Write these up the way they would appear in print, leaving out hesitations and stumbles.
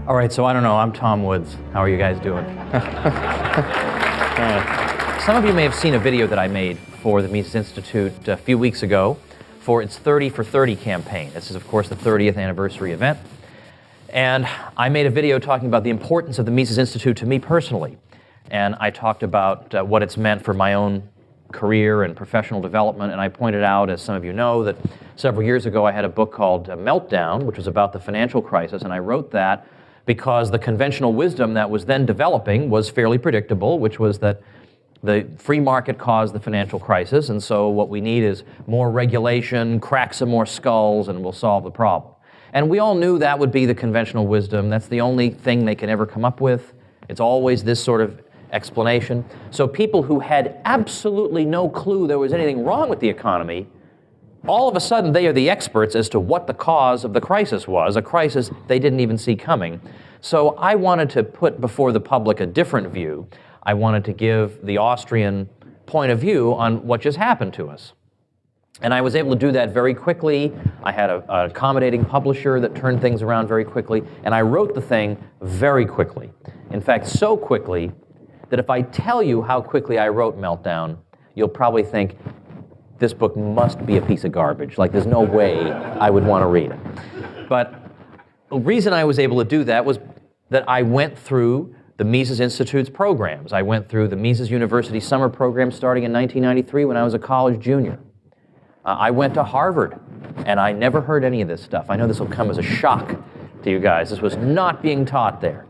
All right, so I don't know, I'm Tom Woods. How are you guys doing? Some of you may have seen a video that I made for the Mises Institute a few weeks ago for its 30 for 30 campaign. This is, of course, the 30th anniversary event. And I made a video talking about the importance of the Mises Institute to me personally. And I talked about what it's meant for my own career and professional development. And I pointed out, as some of you know, that several years ago I had a book called Meltdown, which was about the financial crisis. And I wrote that because the conventional wisdom that was then developing was fairly predictable, which was that the free market caused the financial crisis, and so what we need is more regulation, crack some more skulls, and we'll solve the problem. And we all knew that would be the conventional wisdom. That's the only thing they can ever come up with. It's always this sort of explanation. So people who had absolutely no clue there was anything wrong with the economy, all of a sudden they are the experts as to what the cause of the crisis was, a crisis they didn't even see coming. So I wanted to put before the public a different view. I wanted to give the Austrian point of view on what just happened to us. And I was able to do that very quickly. I had an accommodating publisher that turned things around very quickly, and I wrote the thing very quickly. In fact, so quickly that if I tell you how quickly I wrote Meltdown, you'll probably think, this book must be a piece of garbage. Like, there's no way I would want to read it. But the reason I was able to do that was that I went through the Mises Institute's programs. I went through the Mises University summer program starting in 1993 when I was a college junior. I went to Harvard, and I never heard any of this stuff. I know this will come as a shock to you guys. This was not being taught there.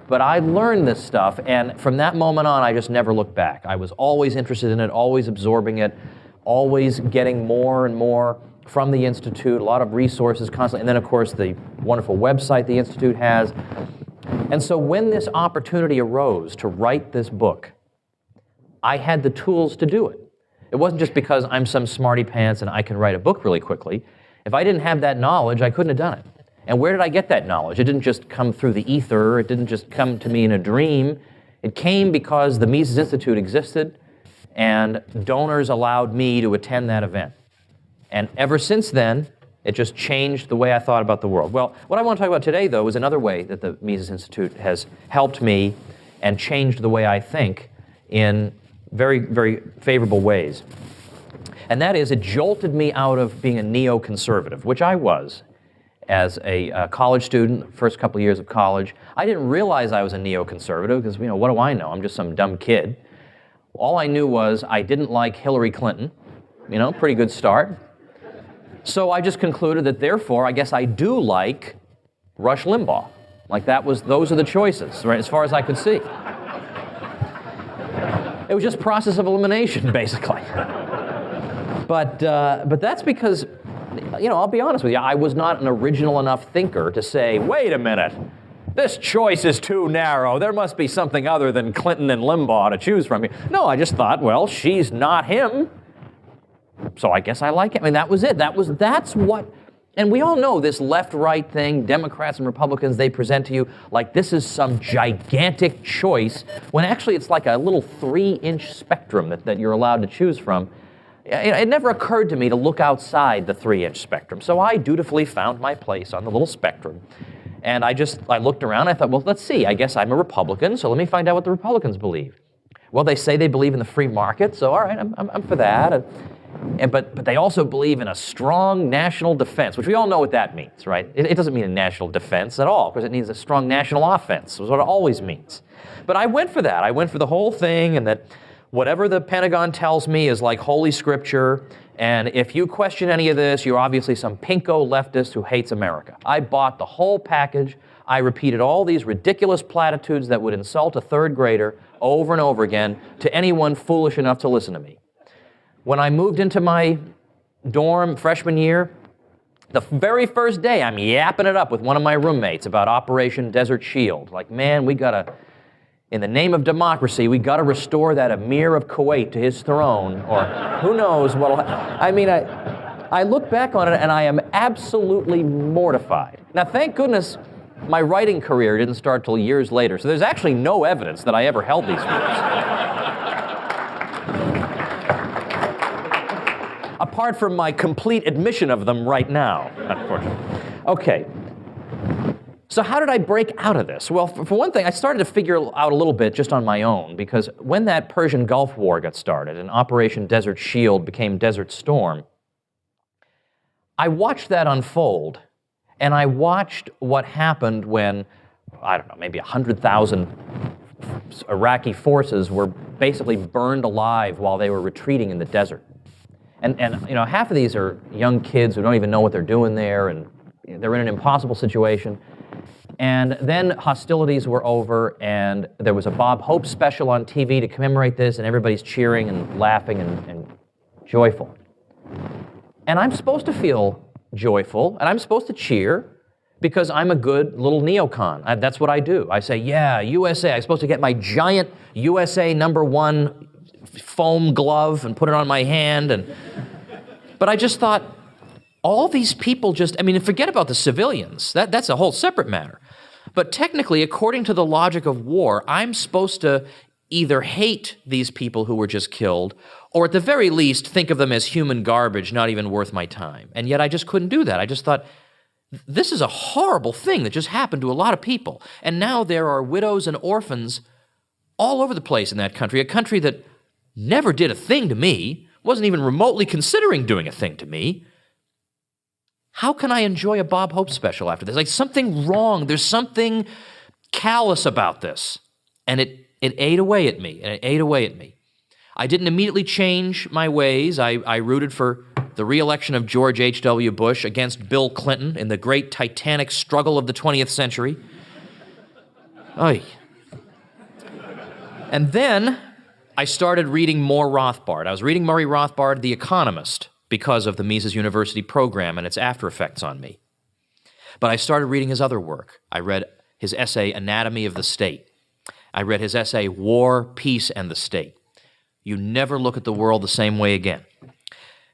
But I learned this stuff, and from that moment on, I just never looked back. I was always interested in it, always absorbing it, always getting more and more from the Institute, a lot of resources constantly, and then, of course, the wonderful website the Institute has. And so when this opportunity arose to write this book, I had the tools to do it. It wasn't just because I'm some smarty pants and I can write a book really quickly. If I didn't have that knowledge, I couldn't have done it. And where did I get that knowledge? It didn't just come through the ether. It didn't just come to me in a dream. It came because the Mises Institute existed, and donors allowed me to attend that event. And ever since then, it just changed the way I thought about the world. Well, what I want to talk about today, though, is another way that the Mises Institute has helped me and changed the way I think in very, very favorable ways. And that is, it jolted me out of being a neoconservative, which I was as a college student, the first couple of years of college. I didn't realize I was a neoconservative because, what do I know? I'm just some dumb kid. All I knew was I didn't like Hillary Clinton. Pretty good start. So I just concluded that, therefore, I guess I do like Rush Limbaugh. Like those are the choices, right, as far as I could see. It was just process of elimination, basically. But that's because, I'll be honest with you, I was not an original enough thinker to say, wait a minute, this choice is too narrow. There must be something other than Clinton and Limbaugh to choose from here. No, I just thought, well, she's not him, so I guess I like him. That was it. That's what, and we all know this left-right thing, Democrats and Republicans, they present to you like this is some gigantic choice, when actually it's like a little 3-inch spectrum that you're allowed to choose from. It never occurred to me to look outside the 3-inch spectrum, so I dutifully found my place on the little spectrum. And I looked around, I thought, well, let's see, I guess I'm a Republican, so let me find out what the Republicans believe. Well, they say they believe in the free market, so all right, I'm for that. But they also believe in a strong national defense, which we all know what that means, right? It doesn't mean a national defense at all, because it means a strong national offense, is what it always means. But I went for that. I went for the whole thing, and that whatever the Pentagon tells me is like holy scripture, and if you question any of this, you're obviously some pinko leftist who hates America. I bought the whole package. I repeated all these ridiculous platitudes that would insult a third grader over and over again to anyone foolish enough to listen to me. When I moved into my dorm freshman year, the very first day I'm yapping it up with one of my roommates about Operation Desert Shield. Like, man, in the name of democracy, we got to restore that Emir of Kuwait to his throne, or who knows what'll happen. I look back on it and I am absolutely mortified. Now, thank goodness my writing career didn't start till years later, so there's actually no evidence that I ever held these views. Apart from my complete admission of them right now, unfortunately. Okay. So how did I break out of this? Well, for one thing, I started to figure out a little bit just on my own, because when that Persian Gulf War got started and Operation Desert Shield became Desert Storm, I watched that unfold, and I watched what happened when, I don't know, maybe 100,000 Iraqi forces were basically burned alive while they were retreating in the desert. And you know, half of these are young kids who don't even know what they're doing there, and they're in an impossible situation. And then hostilities were over, and there was a Bob Hope special on TV to commemorate this, and everybody's cheering and laughing and joyful. And I'm supposed to feel joyful, and I'm supposed to cheer, because I'm a good little neocon. That's what I do. I say, yeah, USA. I'm supposed to get my giant USA #1 foam glove and put it on my hand. But I just thought, all these people just, I mean, forget about the civilians. That's a whole separate matter. But technically, according to the logic of war, I'm supposed to either hate these people who were just killed, or at the very least, think of them as human garbage, not even worth my time. And yet I just couldn't do that. I just thought, this is a horrible thing that just happened to a lot of people. And now there are widows and orphans all over the place in that country, a country that never did a thing to me, wasn't even remotely considering doing a thing to me. How can I enjoy a Bob Hope special after this? Like, something wrong. There's something callous about this. And it ate away at me, and it ate away at me. I didn't immediately change my ways. I rooted for the re-election of George H.W. Bush against Bill Clinton in the great titanic struggle of the 20th century. Oy. And then I started reading more Rothbard. I was reading Murray Rothbard, The Economist, because of the Mises University program and its after effects on me. But I started reading his other work. I read his essay, Anatomy of the State. I read his essay, War, Peace, and the State. You never look at the world the same way again.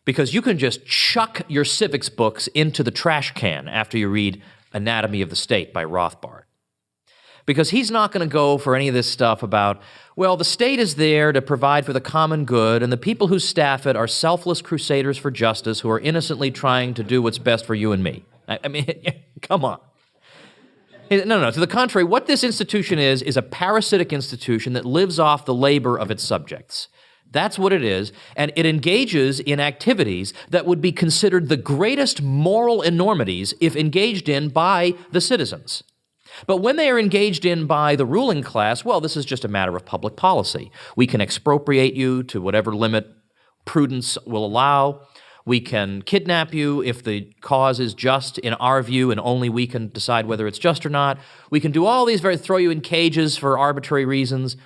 Because you can just chuck your civics books into the trash can after you read Anatomy of the State by Rothbard. Because he's not going to go for any of this stuff about, well, the state is there to provide for the common good, and the people who staff it are selfless crusaders for justice who are innocently trying to do what's best for you and me. I mean, come on. No. To the contrary, what this institution is a parasitic institution that lives off the labor of its subjects. That's what it is, and it engages in activities that would be considered the greatest moral enormities if engaged in by the citizens. But when they are engaged in by the ruling class, well, this is just a matter of public policy. We can expropriate you to whatever limit prudence will allow. We can kidnap you if the cause is just in our view, and only we can decide whether it's just or not. We can do all these, throw you in cages for arbitrary reasons.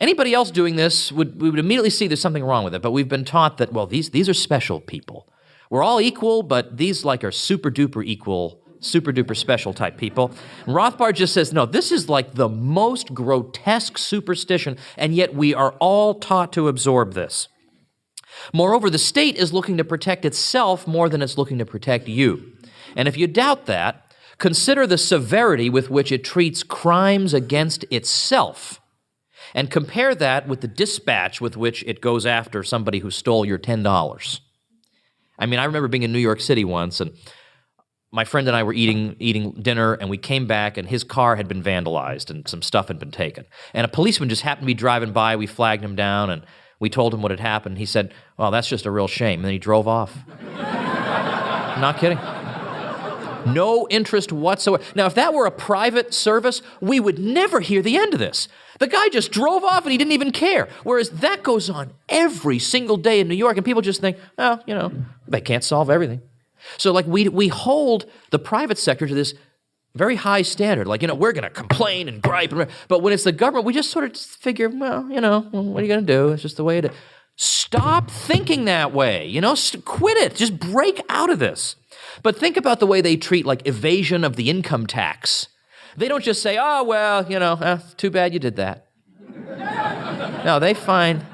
Anybody else doing this we would immediately see there's something wrong with it, but we've been taught that, well, these are special people. We're all equal, but these are super-duper equal, super-duper special type people. And Rothbard just says, no, this is like the most grotesque superstition, and yet we are all taught to absorb this. Moreover, the state is looking to protect itself more than it's looking to protect you. And if you doubt that, consider the severity with which it treats crimes against itself, and compare that with the dispatch with which it goes after somebody who stole your $10. I mean, I remember being in New York City once, and my friend and I were eating dinner, and we came back, and his car had been vandalized, and some stuff had been taken. And a policeman just happened to be driving by. We flagged him down, and we told him what had happened. He said, well, that's just a real shame. And then he drove off. I'm not kidding. No interest whatsoever. Now, if that were a private service, we would never hear the end of this. The guy just drove off and he didn't even care. Whereas that goes on every single day in New York, and people just think, well, they can't solve everything. So like we hold the private sector to this very high standard. Like, we're going to complain and gripe. But when it's the government, we just sort of figure, well, what are you going to do? It's just the way it is. Stop thinking that way. Quit it. Just break out of this. But think about the way they treat, like, evasion of the income tax. They don't just say, oh, well, too bad you did that. No, they find...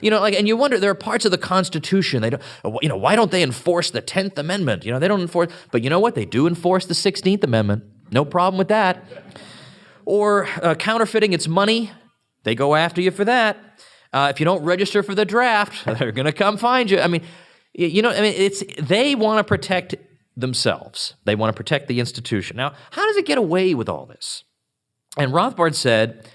and you wonder, there are parts of the Constitution, they don't, why don't they enforce the 10th Amendment? They don't enforce, but you know what? They do enforce the 16th Amendment. No problem with that. Or counterfeiting, it's money. They go after you for that. If you don't register for the draft, they're going to come find you. They want to protect themselves. They want to protect the institution. Now, how does it get away with all this? And Rothbard said,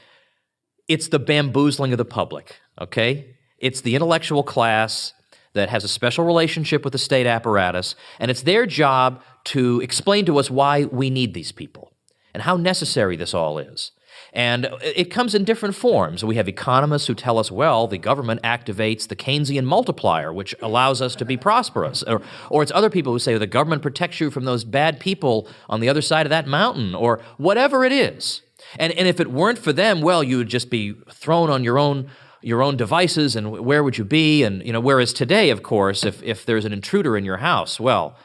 it's the bamboozling of the public, okay? It's the intellectual class that has a special relationship with the state apparatus, and it's their job to explain to us why we need these people and how necessary this all is. And it comes in different forms. We have economists who tell us, well, the government activates the Keynesian multiplier, which allows us to be prosperous. Or it's other people who say the government protects you from those bad people on the other side of that mountain, or whatever it is. And if it weren't for them, well, you would just be thrown on your own devices, and where would you be? And whereas today, of course, if there's an intruder in your house, well,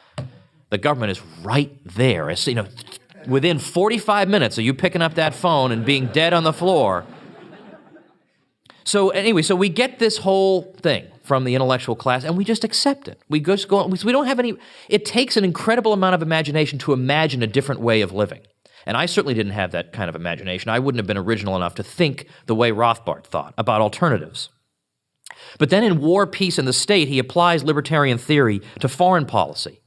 the government is right there. It's, within 45 minutes of you picking up that phone and being dead on the floor. So anyway, so we get this whole thing from the intellectual class, and we just accept it. We just go. We don't have any. It takes an incredible amount of imagination to imagine a different way of living. And I certainly didn't have that kind of imagination. I wouldn't have been original enough to think the way Rothbard thought about alternatives. But then in War, Peace, and the State, he applies libertarian theory to foreign policy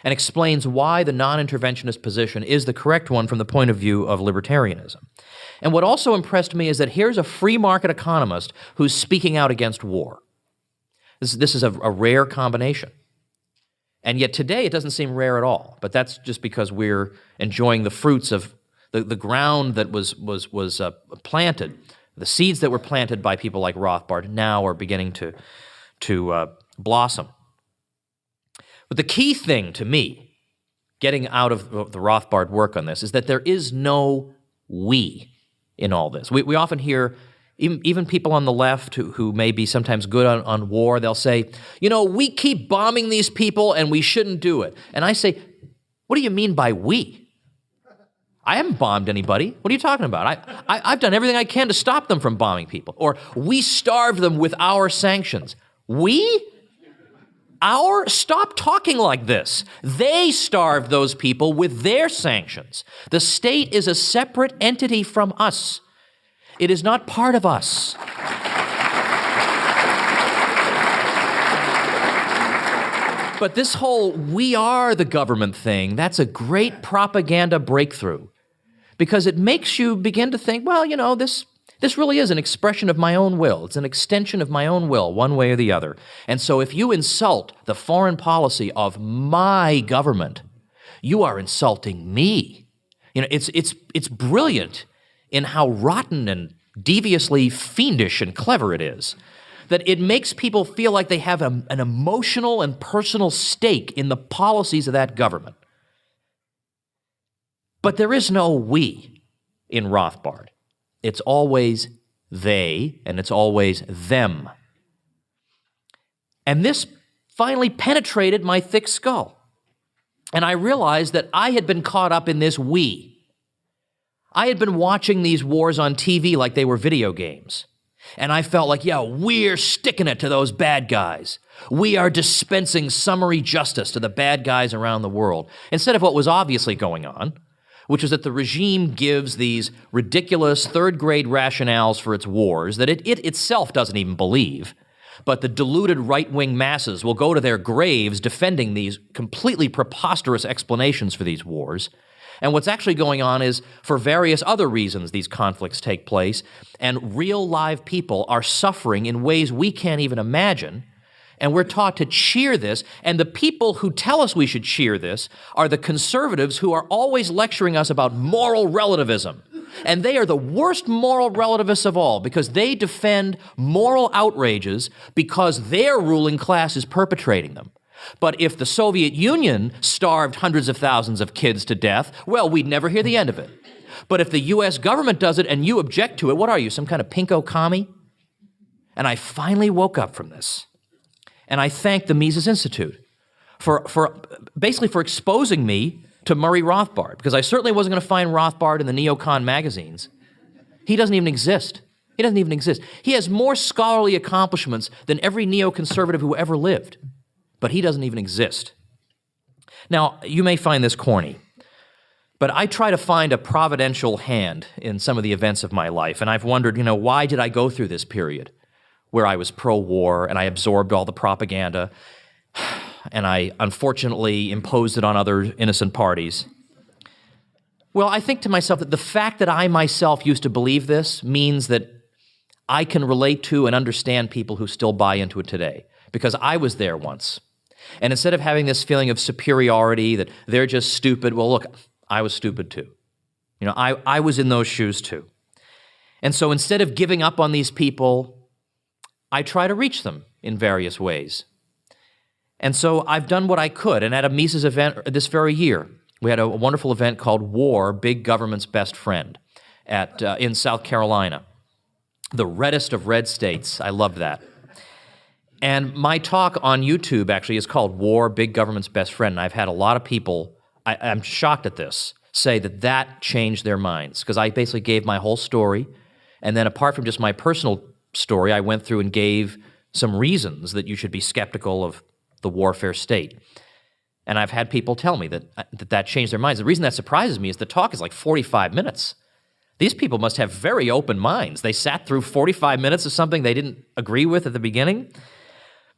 and explains why the non-interventionist position is the correct one from the point of view of libertarianism. And what also impressed me is that here's a free market economist who's speaking out against war. This is a rare combination. And yet today it doesn't seem rare at all, but that's just because we're enjoying the fruits of the ground that was planted. The seeds that were planted by people like Rothbard now are beginning to blossom. But the key thing to me, getting out of the Rothbard work on this, is that there is no we in all this. We often hear even people on the left who may be sometimes good on war, they'll say, we keep bombing these people and we shouldn't do it. And I say, what do you mean by we? I haven't bombed anybody. What are you talking about? I've done everything I can to stop them from bombing people. Or we starved them with our sanctions. We? Our? Stop talking like this. They starved those people with their sanctions. The state is a separate entity from us. It is not part of us. But this whole we are the government thing, that's a great propaganda breakthrough because it makes you begin to think, well, this really is an expression of my own will. It's an extension of my own will, one way or the other. And so if you insult the foreign policy of my government, you are insulting me. It's brilliant in how rotten and deviously fiendish and clever it is, that it makes people feel like they have an emotional and personal stake in the policies of that government. But there is no we in Rothbard. It's always they, and it's always them. And this finally penetrated my thick skull. And I realized that I had been caught up in this we. I had been watching these wars on TV like they were video games. And I felt like, we're sticking it to those bad guys. We are dispensing summary justice to the bad guys around the world, instead of what was obviously going on, which is that the regime gives these ridiculous third-grade rationales for its wars that it itself doesn't even believe, but the deluded right-wing masses will go to their graves defending these completely preposterous explanations for these wars. And what's actually going on is, for various other reasons, these conflicts take place, and real live people are suffering in ways we can't even imagine, and we're taught to cheer this, and the people who tell us we should cheer this are the conservatives who are always lecturing us about moral relativism. And they are the worst moral relativists of all, because they defend moral outrages because their ruling class is perpetrating them. But if the Soviet Union starved hundreds of thousands of kids to death, well, we'd never hear the end of it. But if the U.S. government does it and you object to it, what are you, some kind of pinko commie? And I finally woke up from this. And I thank the Mises Institute for basically for exposing me to Murray Rothbard, because I certainly wasn't going to find Rothbard in the neocon magazines. He doesn't even exist. He doesn't even exist. He has more scholarly accomplishments than every neoconservative who ever lived. But he doesn't even exist. Now, you may find this corny, but I try to find a providential hand in some of the events of my life, and I've wondered, why did I go through this period where I was pro-war and I absorbed all the propaganda? and I unfortunately imposed it on other innocent parties. Well, I think to myself that the fact that I myself used to believe this means that I can relate to and understand people who still buy into it today, because I was there once. And instead of having this feeling of superiority, that they're just stupid, well, look, I was stupid too. You know, I was in those shoes too. And so instead of giving up on these people, I try to reach them in various ways. And so I've done what I could. And at a Mises event this very year, we had a wonderful event called War, Big Government's Best Friend in South Carolina. The reddest of red states. I loved that. And my talk on YouTube actually is called War, Big Government's Best Friend. And I've had a lot of people, I'm shocked at this, say that that changed their minds, because I basically gave my whole story. And then apart from just my personal story, I went through and gave some reasons that you should be skeptical of the warfare state. And I've had people tell me that changed their minds. The reason that surprises me is the talk is like 45 minutes. These people must have very open minds. They sat through 45 minutes of something they didn't agree with at the beginning.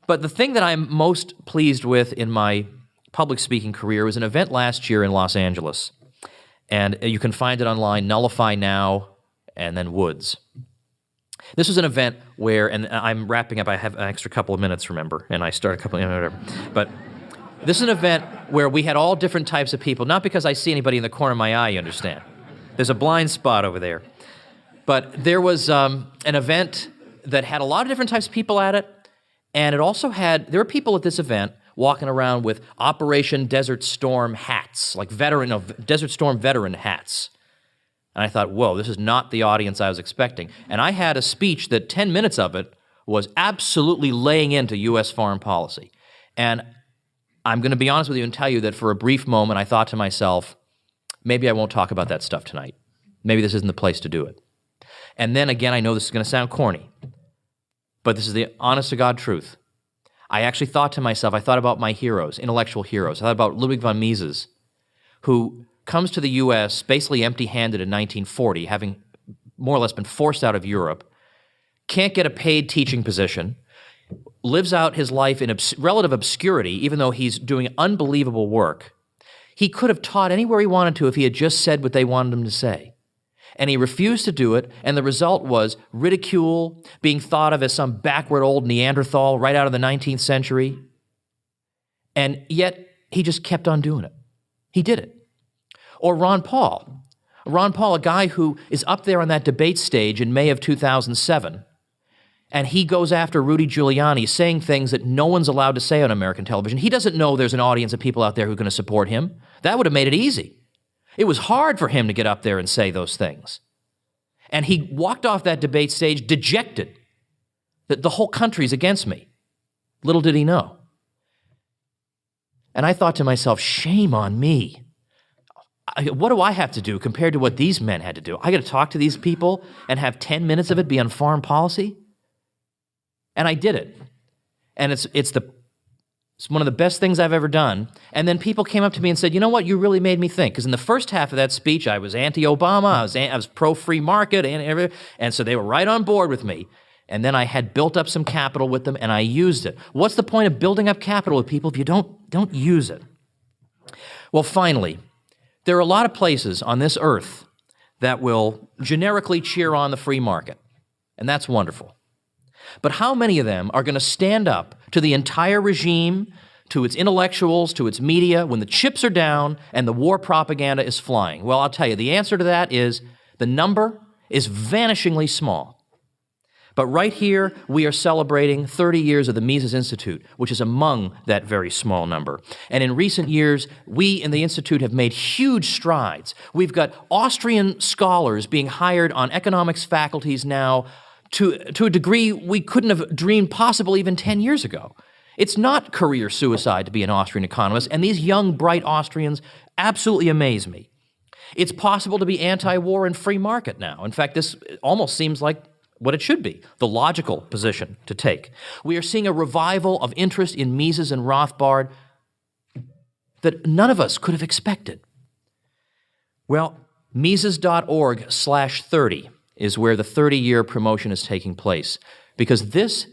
But the thing that I'm most pleased with in my public speaking career was an event last year in Los Angeles. And you can find it online, Nullify Now, and then Woods. This was an event where, and I'm wrapping up, I have an extra couple of minutes, remember, and I start a couple of, whatever. But this is an event where we had all different types of people, not because I see anybody in the corner of my eye, you understand. There's a blind spot over there. But there was an event that had a lot of different types of people at it, and it also had, there were people at this event walking around with Operation Desert Storm hats, like Desert Storm veteran hats. And I thought, whoa, this is not the audience I was expecting. And I had a speech that 10 minutes of it was absolutely laying into U.S. foreign policy. And I'm going to be honest with you and tell you that for a brief moment I thought to myself, maybe I won't talk about that stuff tonight. Maybe this isn't the place to do it. And then again, I know this is going to sound corny, but this is the honest-to-God truth. I actually thought to myself, I thought about my heroes, intellectual heroes. I thought about Ludwig von Mises, who comes to the U.S. basically empty-handed in 1940, having more or less been forced out of Europe, can't get a paid teaching position, lives out his life in relative obscurity, even though he's doing unbelievable work. He could have taught anywhere he wanted to if he had just said what they wanted him to say. And he refused to do it, and the result was ridicule, being thought of as some backward old Neanderthal right out of the 19th century. And yet, he just kept on doing it. He did it. Or Ron Paul. Ron Paul, a guy who is up there on that debate stage in May of 2007, and he goes after Rudy Giuliani, saying things that no one's allowed to say on American television. He doesn't know there's an audience of people out there who are going to support him. That would have made it easy. It was hard for him to get up there and say those things. And he walked off that debate stage dejected that the whole country's against me. Little did he know. And I thought to myself, shame on me. What do I have to do compared to what these men had to do? I got to talk to these people and have 10 minutes of it be on foreign policy? And I did it. And it's one of the best things I've ever done. And then people came up to me and said, you know what, you really made me think. Because in the first half of that speech, I was anti-Obama, I was pro-free market, and so they were right on board with me. And then I had built up some capital with them, and I used it. What's the point of building up capital with people if you don't use it? Well, finally, there are a lot of places on this earth that will generically cheer on the free market, and that's wonderful. But how many of them are going to stand up to the entire regime, to its intellectuals, to its media, when the chips are down and the war propaganda is flying? Well, I'll tell you, the answer to that is the number is vanishingly small. But right here, we are celebrating 30 years of the Mises Institute, which is among that very small number. And in recent years, we in the Institute have made huge strides. We've got Austrian scholars being hired on economics faculties now to a degree we couldn't have dreamed possible even 10 years ago. It's not career suicide to be an Austrian economist, and these young, bright Austrians absolutely amaze me. It's possible to be anti-war and free market now. In fact, this almost seems like what it should be, the logical position to take. We are seeing a revival of interest in Mises and Rothbard that none of us could have expected. Well, Mises.org/30 is where the 30-year promotion is taking place, because this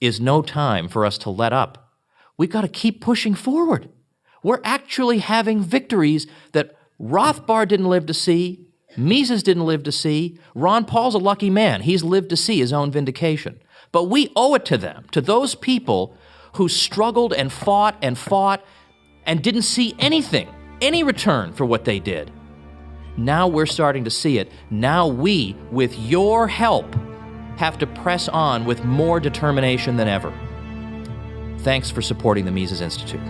is no time for us to let up. we've got to keep pushing forward. We're actually having victories that Rothbard didn't live to see, Mises didn't live to see. Ron Paul's a lucky man. He's lived to see his own vindication. But we owe it to them, to those people who struggled and fought and didn't see anything, any return for what they did. Now we're starting to see it. Now we, with your help, have to press on with more determination than ever. Thanks for supporting the Mises Institute.